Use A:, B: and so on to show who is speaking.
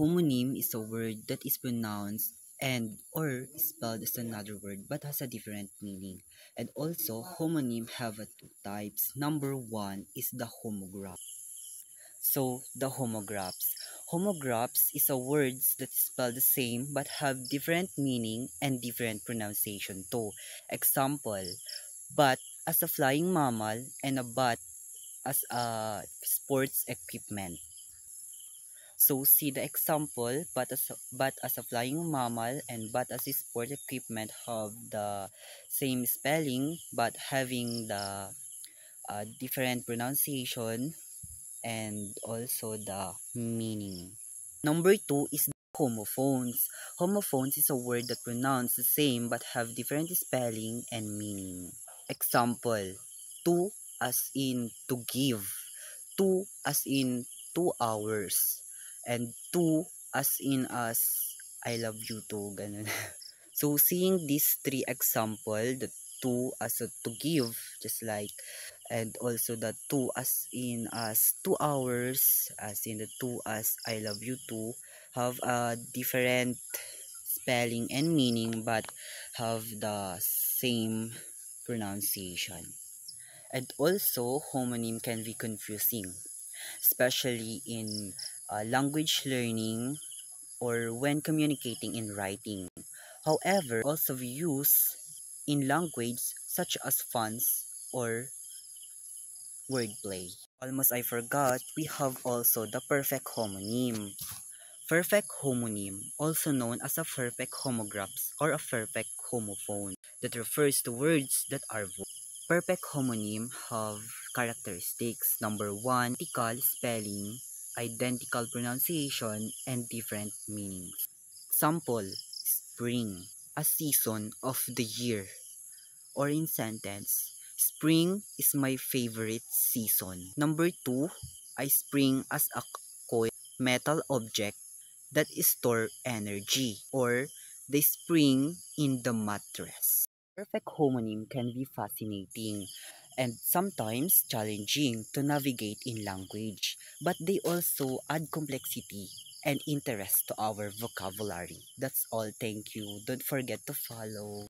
A: Homonym is a word that is pronounced and or spelled as another word but has a different meaning. And also, homonym have two types. Number one is the homograph. So, the homographs. Homographs is a words that spell the same but have different meaning and different pronunciation too. Example, bat as a flying mammal and a bat as a sports equipment. So see the example, but as a flying mammal and but as a sport equipment have the same spelling but having the different pronunciation and also the meaning. Number two is the homophones. Homophones is a word that pronounce the same but have different spelling and meaning. Example, to as in to give, two as in 2 hours, and two as in as I love you too, ganun. So seeing these three example, the two as a to give, just like, and also the two as in as 2 hours, as in the two as I love you too, have a different spelling and meaning but have the same pronunciation. And also, homonym can be confusing, especially in language learning or when communicating in writing. However, also used in language such as funs or wordplay. Almost I forgot, we have also the perfect homonym. Perfect homonym, also known as a perfect homographs or a perfect homophone, that refers to words that are perfect homonym have characteristics. Number one, identical spelling, identical pronunciation, and different meanings. Example, spring, a season of the year. Or in sentence, spring is my favorite season. Number two, I spring as a coil metal object that store energy, or they spring in the mattress. Perfect homonym can be fascinating and sometimes challenging to navigate in language, but they also add complexity and interest to our vocabulary. That's all. Thank you. Don't forget to follow.